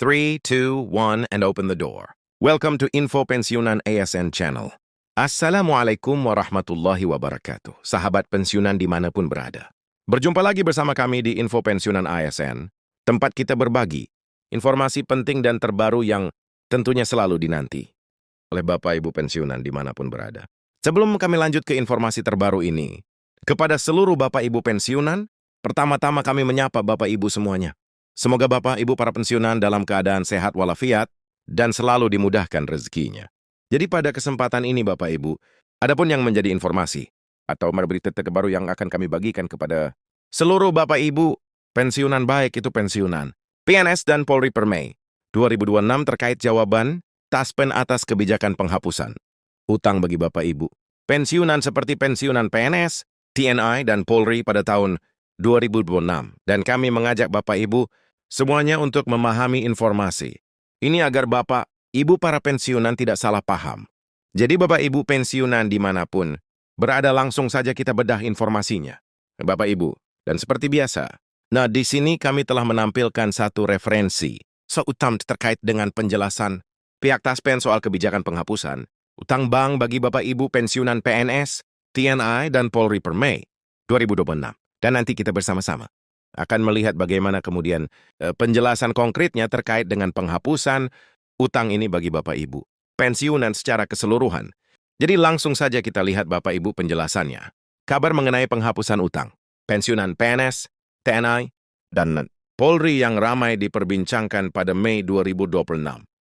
3, 2, 1, and open the door. Welcome to Info Pensiunan ASN Channel. Assalamualaikum warahmatullahi wabarakatuh. Sahabat pensiunan dimanapun berada. Berjumpa lagi bersama kami di Info Pensiunan ASN, tempat kita berbagi informasi penting dan terbaru yang tentunya selalu dinanti oleh Bapak Ibu pensiunan dimanapun berada. Sebelum kami lanjut ke informasi terbaru ini, kepada seluruh Bapak Ibu pensiunan, pertama-tama kami menyapa Bapak Ibu semuanya. Semoga Bapak Ibu para pensiunan dalam keadaan sehat walafiat dan selalu dimudahkan rezekinya. Jadi pada kesempatan ini Bapak Ibu, adapun yang menjadi informasi atau berita terbaru yang akan kami bagikan kepada seluruh Bapak Ibu pensiunan baik itu pensiunan PNS dan Polri per Mei 2026 terkait jawaban Taspen atas kebijakan penghapusan utang bagi Bapak Ibu pensiunan seperti pensiunan PNS, TNI, dan Polri pada tahun 2026. Dan kami mengajak Bapak Ibu semuanya untuk memahami informasi ini agar Bapak Ibu para pensiunan tidak salah paham. Jadi Bapak Ibu pensiunan dimanapun berada, langsung saja kita bedah informasinya. Bapak Ibu, dan seperti biasa, nah di sini kami telah menampilkan satu referensi utang terkait dengan penjelasan pihak Taspen soal kebijakan penghapusan utang bank bagi Bapak Ibu pensiunan PNS, TNI, dan Polri per Mei 2026. Dan nanti kita bersama-sama akan melihat bagaimana kemudian penjelasan konkretnya terkait dengan penghapusan utang ini bagi Bapak Ibu pensiunan secara keseluruhan. Jadi langsung saja kita lihat Bapak Ibu penjelasannya. Kabar mengenai penghapusan utang pensiunan PNS, TNI, dan Polri yang ramai diperbincangkan pada Mei 2026.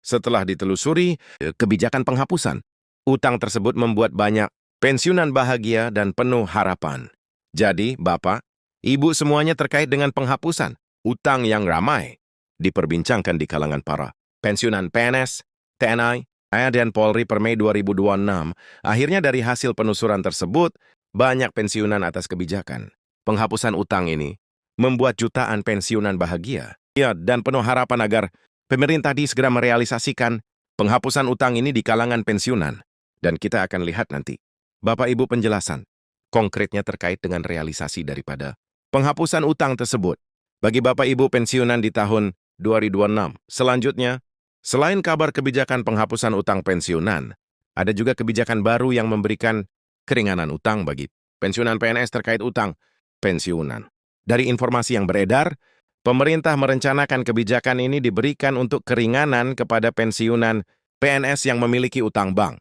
Setelah ditelusuri kebijakan penghapusan utang tersebut membuat banyak pensiunan bahagia dan penuh harapan. Jadi Bapak, Ibu semuanya terkait dengan penghapusan utang yang ramai diperbincangkan di kalangan para pensiunan PNS, TNI, dan Polri per Mei 2026. Akhirnya dari hasil penelusuran tersebut, banyak pensiunan atas kebijakan penghapusan utang ini membuat jutaan pensiunan bahagia dan penuh harapan agar pemerintah segera merealisasikan penghapusan utang ini di kalangan pensiunan. Dan kita akan lihat nanti, Bapak Ibu penjelasan konkretnya terkait dengan realisasi daripada penghapusan utang tersebut bagi Bapak Ibu pensiunan di tahun 2026. Selanjutnya, selain kabar kebijakan penghapusan utang pensiunan, ada juga kebijakan baru yang memberikan keringanan utang bagi pensiunan PNS terkait utang pensiunan. Dari informasi yang beredar, pemerintah merencanakan kebijakan ini diberikan untuk keringanan kepada pensiunan PNS yang memiliki utang bank.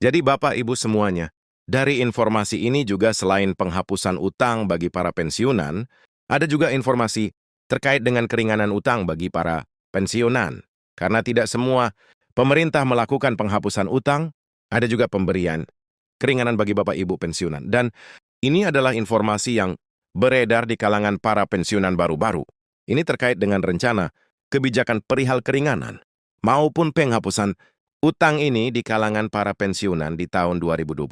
Jadi Bapak Ibu semuanya, dari informasi ini juga selain penghapusan utang bagi para pensiunan, ada juga informasi terkait dengan keringanan utang bagi para pensiunan. Karena tidak semua pemerintah melakukan penghapusan utang, ada juga pemberian keringanan bagi Bapak Ibu pensiunan. Dan ini adalah informasi yang beredar di kalangan para pensiunan baru-baru. Ini terkait dengan rencana kebijakan perihal keringanan maupun penghapusan utang ini di kalangan para pensiunan di tahun 2026.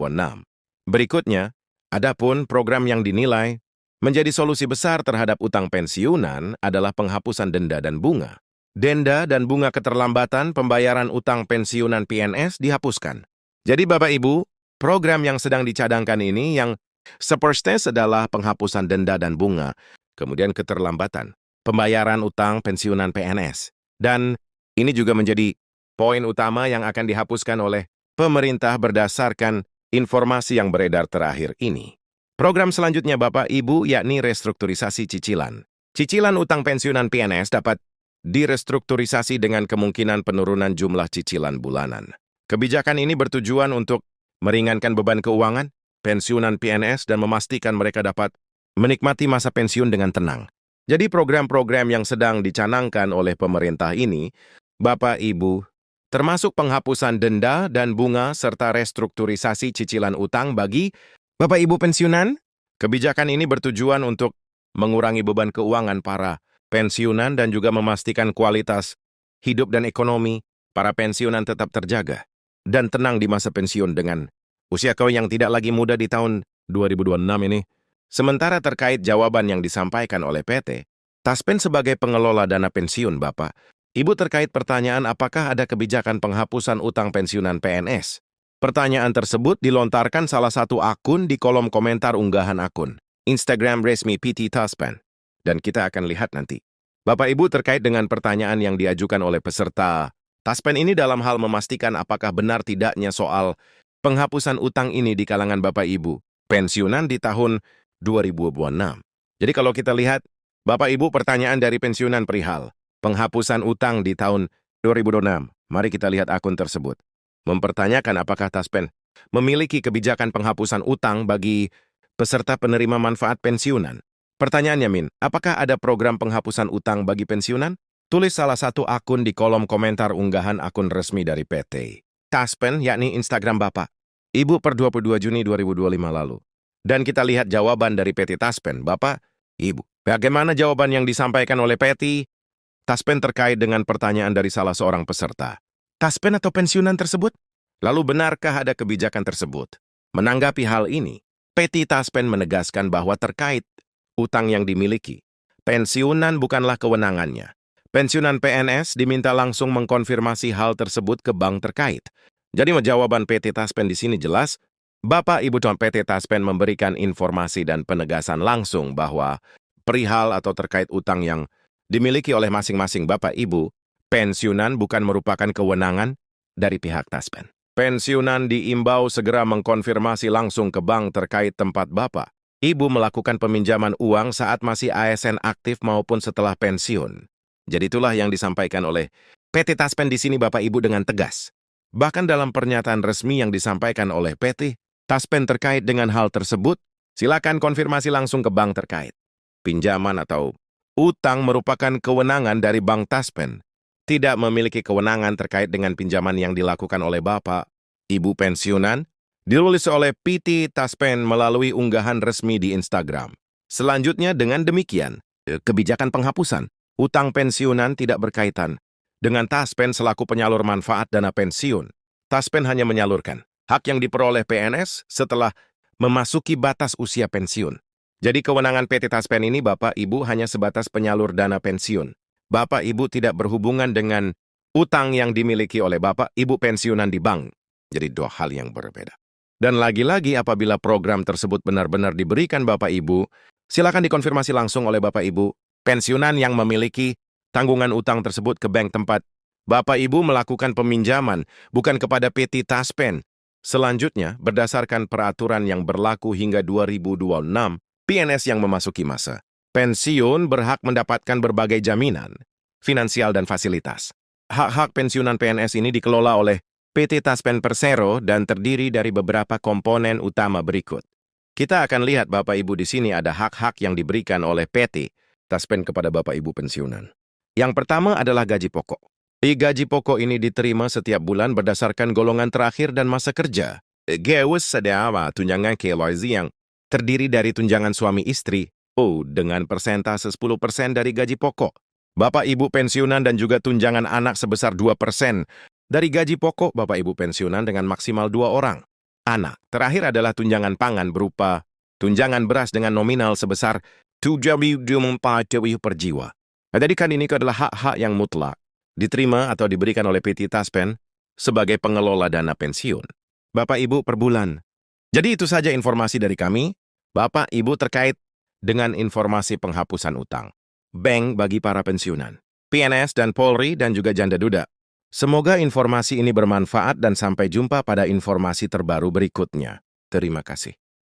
Berikutnya, adapun program yang dinilai menjadi solusi besar terhadap utang pensiunan adalah penghapusan denda dan bunga. Denda dan bunga keterlambatan pembayaran utang pensiunan PNS dihapuskan. Jadi Bapak Ibu, program yang sedang dicadangkan ini yang seperti adalah penghapusan denda dan bunga, kemudian keterlambatan pembayaran utang pensiunan PNS. Dan ini juga menjadi poin utama yang akan dihapuskan oleh pemerintah berdasarkan informasi yang beredar terakhir ini. Program selanjutnya Bapak Ibu yakni restrukturisasi cicilan. Cicilan utang pensiunan PNS dapat direstrukturisasi dengan kemungkinan penurunan jumlah cicilan bulanan. Kebijakan ini bertujuan untuk meringankan beban keuangan pensiunan PNS dan memastikan mereka dapat menikmati masa pensiun dengan tenang. Jadi program-program yang sedang dicanangkan oleh pemerintah ini, Bapak Ibu, termasuk penghapusan denda dan bunga serta restrukturisasi cicilan utang bagi Bapak Ibu pensiunan. Kebijakan ini bertujuan untuk mengurangi beban keuangan para pensiunan dan juga memastikan kualitas hidup dan ekonomi para pensiunan tetap terjaga dan tenang di masa pensiun dengan usia kau yang tidak lagi muda di tahun 2026 ini. Sementara terkait jawaban yang disampaikan oleh PT Taspen sebagai pengelola dana pensiun Bapak Ibu terkait pertanyaan apakah ada kebijakan penghapusan utang pensiunan PNS. Pertanyaan tersebut dilontarkan salah satu akun di kolom komentar unggahan akun Instagram resmi PT Taspen. Dan kita akan lihat nanti Bapak Ibu, terkait dengan pertanyaan yang diajukan oleh peserta Taspen ini dalam hal memastikan apakah benar tidaknya soal penghapusan utang ini di kalangan Bapak Ibu pensiunan di tahun 2026. Jadi kalau kita lihat, Bapak Ibu, pertanyaan dari pensiunan perihal penghapusan utang di tahun 2026. Mari kita lihat akun tersebut. Mempertanyakan apakah Taspen memiliki kebijakan penghapusan utang bagi peserta penerima manfaat pensiunan. Pertanyaannya, Min, apakah ada program penghapusan utang bagi pensiunan? Tulis salah satu akun di kolom komentar unggahan akun resmi dari PT Taspen, yakni Instagram Bapak Ibu per 22 Juni 2025 lalu. Dan kita lihat jawaban dari PT Taspen, Bapak Ibu. Bagaimana jawaban yang disampaikan oleh PT Taspen terkait dengan pertanyaan dari salah seorang peserta? Taspen atau pensiunan tersebut? Lalu benarkah ada kebijakan tersebut? Menanggapi hal ini, PT Taspen menegaskan bahwa terkait utang yang dimiliki, pensiunan bukanlah kewenangannya. Pensiunan PNS diminta langsung mengkonfirmasi hal tersebut ke bank terkait. Jadi jawaban PT Taspen di sini jelas, Bapak Ibu dan PT Taspen memberikan informasi dan penegasan langsung bahwa perihal atau terkait utang yang dimiliki oleh masing-masing Bapak Ibu, pensiunan bukan merupakan kewenangan dari pihak Taspen. Pensiunan diimbau segera mengkonfirmasi langsung ke bank terkait tempat Bapak Ibu melakukan peminjaman uang saat masih ASN aktif maupun setelah pensiun. Jadi itulah yang disampaikan oleh PT Taspen di sini Bapak Ibu dengan tegas. Bahkan dalam pernyataan resmi yang disampaikan oleh PT Taspen terkait dengan hal tersebut, silakan konfirmasi langsung ke bank terkait. Pinjaman atau utang merupakan kewenangan dari Bank Taspen. Tidak memiliki kewenangan terkait dengan pinjaman yang dilakukan oleh Bapak Ibu pensiunan, ditulis oleh PT Taspen melalui unggahan resmi di Instagram. Selanjutnya dengan demikian, kebijakan penghapusan utang pensiunan tidak berkaitan dengan Taspen selaku penyalur manfaat dana pensiun. Taspen hanya menyalurkan hak yang diperoleh PNS setelah memasuki batas usia pensiun. Jadi kewenangan PT Taspen ini Bapak Ibu hanya sebatas penyalur dana pensiun. Bapak Ibu tidak berhubungan dengan utang yang dimiliki oleh Bapak Ibu pensiunan di bank. Jadi dua hal yang berbeda. Dan lagi-lagi apabila program tersebut benar-benar diberikan Bapak Ibu, silakan dikonfirmasi langsung oleh Bapak Ibu pensiunan yang memiliki tanggungan utang tersebut ke bank tempat Bapak Ibu melakukan peminjaman, bukan kepada PT Taspen. Selanjutnya, berdasarkan peraturan yang berlaku hingga 2026, PNS yang memasuki masa pensiun berhak mendapatkan berbagai jaminan, finansial dan fasilitas. Hak-hak pensiunan PNS ini dikelola oleh PT Taspen Persero dan terdiri dari beberapa komponen utama berikut. Kita akan lihat Bapak Ibu di sini ada hak-hak yang diberikan oleh PT Taspen kepada Bapak Ibu pensiunan. Yang pertama adalah gaji pokok. Gaji pokok ini diterima setiap bulan berdasarkan golongan terakhir dan masa kerja. Gewes sadawa tunjangan KLZ yang terdiri dari tunjangan suami istri, dengan persentase 10% dari gaji pokok. Bapak Ibu pensiunan dan juga tunjangan anak sebesar 2% dari gaji pokok Bapak Ibu pensiunan dengan maksimal 2 orang anak. Terakhir adalah tunjangan pangan berupa tunjangan beras dengan nominal sebesar 7.004 per jiwa. Jadi kan ini adalah hak-hak yang mutlak diterima atau diberikan oleh PT Taspen sebagai pengelola dana pensiun Bapak Ibu per bulan. Jadi itu saja informasi dari kami, Bapak Ibu terkait dengan informasi penghapusan utang bank bagi para pensiunan, PNS dan Polri dan juga janda duda. Semoga informasi ini bermanfaat dan sampai jumpa pada informasi terbaru berikutnya. Terima kasih.